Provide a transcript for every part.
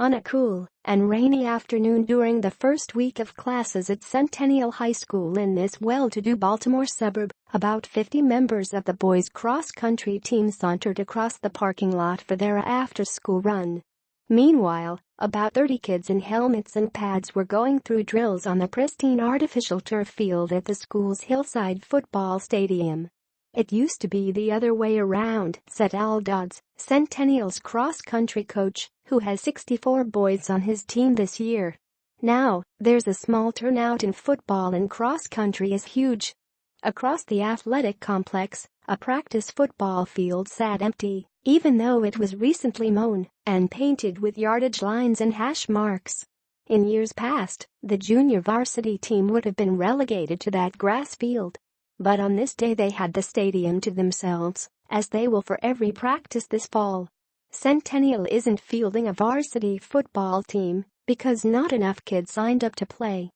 On a cool and rainy afternoon during the first week of classes at Centennial High School in this well-to-do Baltimore suburb, about 50 members of the boys' cross-country team sauntered across the parking lot for their after-school run. Meanwhile, about 30 kids in helmets and pads were going through drills on the pristine artificial turf field at the school's hillside football stadium. "It used to be the other way around," said Dodds, Centennial's cross-country coach, who has 64 boys on his team this year. "Now, there's a small turnout in football and cross-country is huge." Across the athletic complex, a practice football field sat empty, even though it was recently mown and painted with yardage lines and hash marks. In years past, the junior-varsity team would have been relegated to that grass field. But on this day they had the stadium to themselves, as they will for every practice this fall. Centennial isn't fielding a varsity football team because not enough kids signed up to play.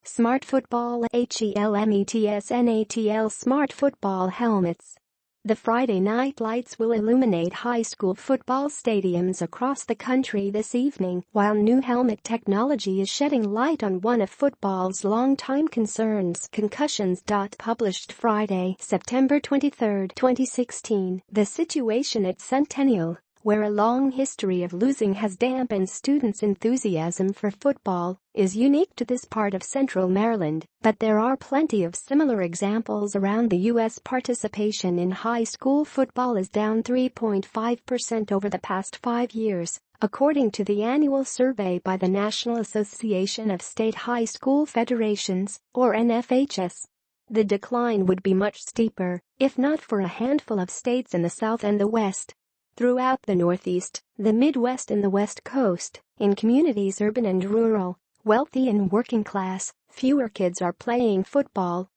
Smart Football HELMETSNATL Smart Football Helmets. The Friday night lights will illuminate high school football stadiums across the country this evening, while new helmet technology is shedding light on one of football's longtime concerns, concussions. Published Friday, September 23, 2016. The situation at Centennial, where a long history of losing has dampened students' enthusiasm for football, is unique to this part of Central Maryland, but there are plenty of similar examples around the U.S. Participation in high school football is down 3.5% over the past 5 years, according to the annual survey by the National Association of State High School Federations, or NFHS. The decline would be much steeper, if not for a handful of states in the South and the West. Throughout the Northeast, the Midwest and the West Coast, in communities urban and rural, wealthy and working class, fewer kids are playing football.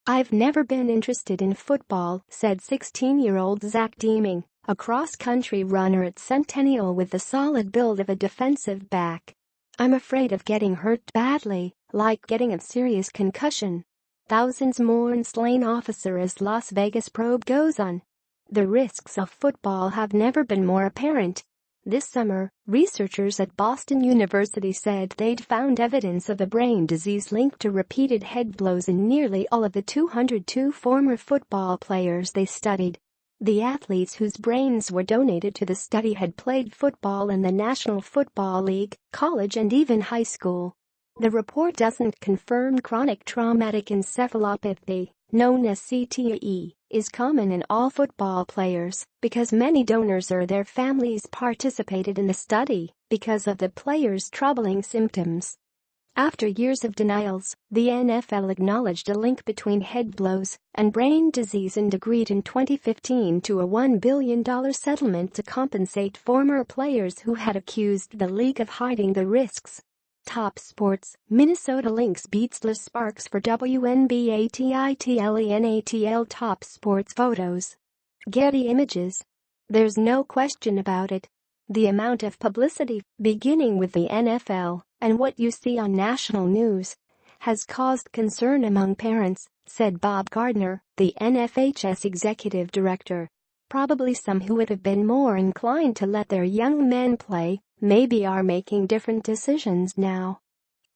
"I've never been interested in football," said 16-year-old Zach Deeming, a cross-country runner at Centennial with the solid build of a defensive back. "I'm afraid of getting hurt badly, like getting a serious concussion." Thousands mourn slain officer as Las Vegas probe goes on. The risks of football have never been more apparent. This summer, researchers at Boston University said they'd found evidence of a brain disease linked to repeated head blows in nearly all of the 202 former football players they studied. The athletes whose brains were donated to the study had played football in the National Football League, college and even high school. The report doesn't confirm chronic traumatic encephalopathy, known as CTE, is common in all football players because many donors or their families participated in the study because of the players' troubling symptoms. After years of denials, the NFL acknowledged a link between head blows and brain disease and agreed in 2015 to a $1 billion settlement to compensate former players who had accused the league of hiding the risks. Top sports, Minnesota Lynx beats Les Sparks for WNBA title. Top sports photos. Getty Images. There's no question about it. The amount of publicity, beginning with the NFL and what you see on national news, has caused concern among parents, said Bob Gardner, the NFHS executive director. Probably some who would have been more inclined to let their young men play maybe are making different decisions now.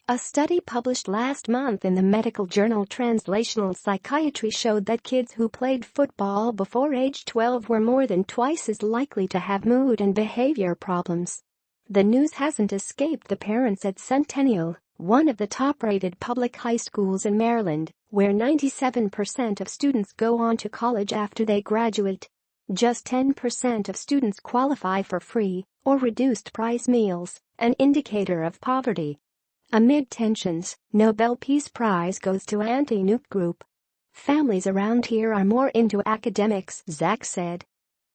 A study published last month in the medical journal Translational Psychiatry showed that kids who played football before age 12 were more than twice as likely to have mood and behavior problems. The news hasn't escaped the parents at Centennial, one of the top-rated public high schools in Maryland, where 97% of students go on to college after they graduate. Just 10% of students qualify for free or reduced-price meals, an indicator of poverty. Amid tensions, Nobel Peace Prize goes to anti-nuke group. "Families around here are more into academics," Zach said.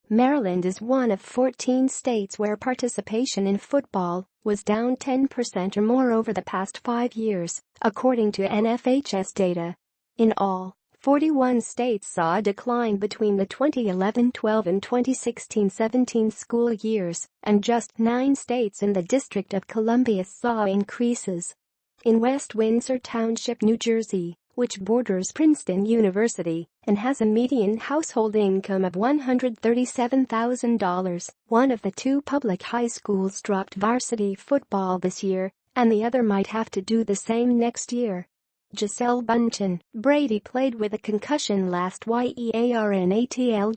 Maryland is one of 14 states where participation in football was down 10% or more over the past 5 years, according to NFHS data. In all, 41 states saw a decline between the 2011-12 and 2016-17 school years, and just 9 states in the District of Columbia saw increases. In West Windsor Township, New Jersey, which borders Princeton University, and has a median household income of $137,000. One of the two public high schools dropped varsity football this year, and the other might have to do the same next year. Giselle Bundchen. Brady played with a concussion last year.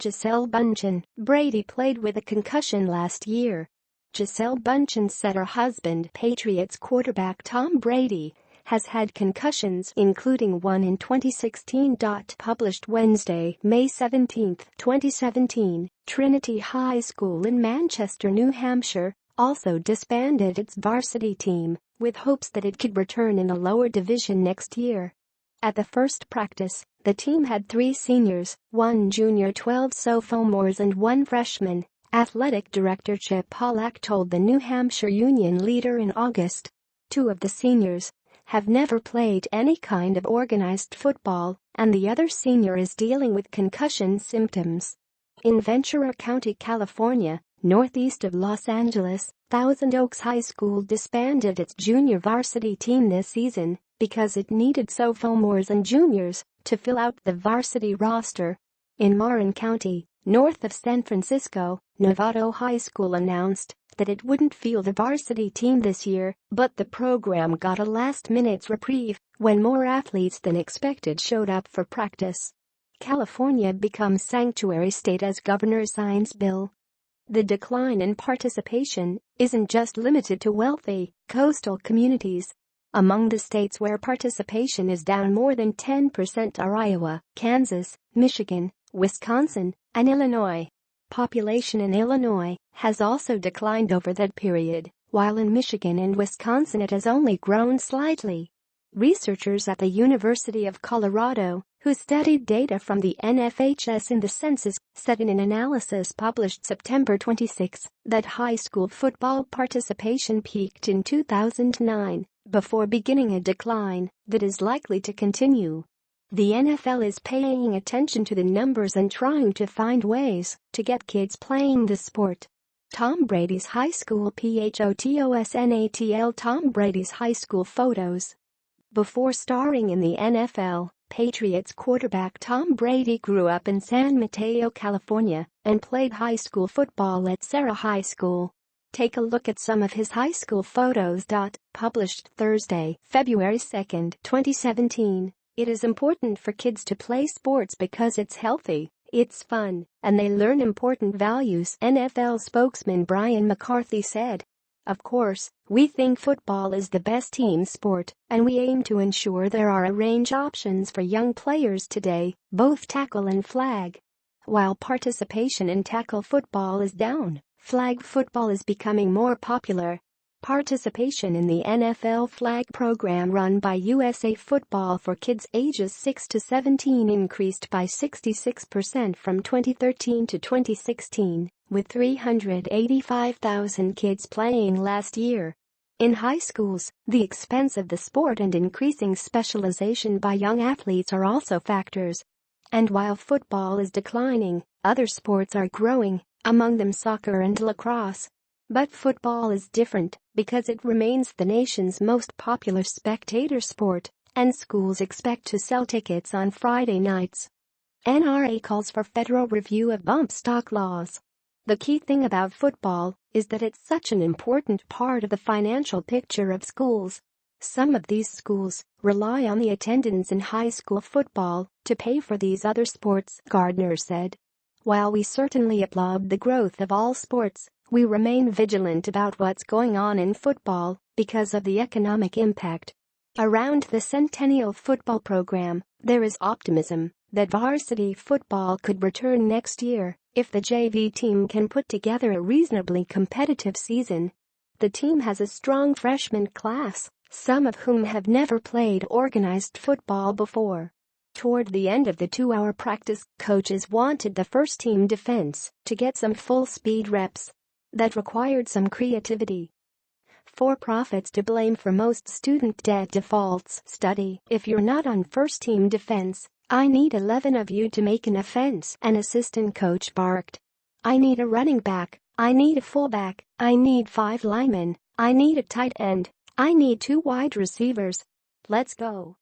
Giselle Bundchen. Brady played with a concussion last year. Giselle Bundchen said her husband, Patriots quarterback Tom Brady, has had concussions, including one in 2016. Published Wednesday, May 17, 2017, Trinity High School in Manchester, New Hampshire, also disbanded its varsity team, with hopes that it could return in a lower division next year. At the first practice, the team had 3 seniors, 1 junior, 12 sophomores and 1 freshman, Athletic Director Chip Pollack told the New Hampshire Union Leader in August. 2 of the seniors have never played any kind of organized football, and the other senior is dealing with concussion symptoms. In Ventura County, California, northeast of Los Angeles, Thousand Oaks High School disbanded its junior varsity team this season because it needed sophomores and juniors to fill out the varsity roster. In Marin County, north of San Francisco, Novato High School announced that it wouldn't field a varsity team this year, but the program got a last-minute reprieve when more athletes than expected showed up for practice. California becomes sanctuary state as governor signs bill. The decline in participation isn't just limited to wealthy, coastal communities. Among the states where participation is down more than 10% are Iowa, Kansas, Michigan, Wisconsin, and Illinois. Population in Illinois has also declined over that period, while in Michigan and Wisconsin it has only grown slightly. Researchers at the University of Colorado, who studied data from the NFHS in the census, said in an analysis published September 26 that high school football participation peaked in 2009, before beginning a decline that is likely to continue. The NFL is paying attention to the numbers and trying to find ways to get kids playing the sport. Tom Brady's high school PHOTOSNATL. Tom Brady's high school photos. Before starring in the NFL, Patriots quarterback Tom Brady grew up in San Mateo, California, and played high school football at Serra High School. Take a look at some of his high school photos. Published Thursday, February 2, 2017. It is important for kids to play sports because it's healthy, it's fun, and they learn important values, NFL spokesman Brian McCarthy said. Of course, we think football is the best team sport, and we aim to ensure there are a range options for young players today, both tackle and flag. While participation in tackle football is down, flag football is becoming more popular. Participation in the NFL flag program run by USA Football for kids ages 6 to 17 increased by 66% from 2013 to 2016, with 385,000 kids playing last year. In high schools, the expense of the sport and increasing specialization by young athletes are also factors. And while football is declining, other sports are growing, among them soccer and lacrosse. But football is different because it remains the nation's most popular spectator sport, and schools expect to sell tickets on Friday nights. NRA calls for federal review of bump stock laws. The key thing about football is that it's such an important part of the financial picture of schools. Some of these schools rely on the attendance in high school football to pay for these other sports, Gardner said. While we certainly applaud the growth of all sports, we remain vigilant about what's going on in football because of the economic impact. Around the Centennial football program, there is optimism that varsity football could return next year if the JV team can put together a reasonably competitive season. The team has a strong freshman class, some of whom have never played organized football before. Toward the end of the 2-hour practice, coaches wanted the first-team defense to get some full-speed reps. That required some creativity. For-profits to blame for most student debt defaults study. If you're not on first-team defense, I need 11 of you to make an offense, an assistant coach barked. I need a running back, I need a fullback, I need 5 linemen, I need a tight end, I need 2 wide receivers. Let's go.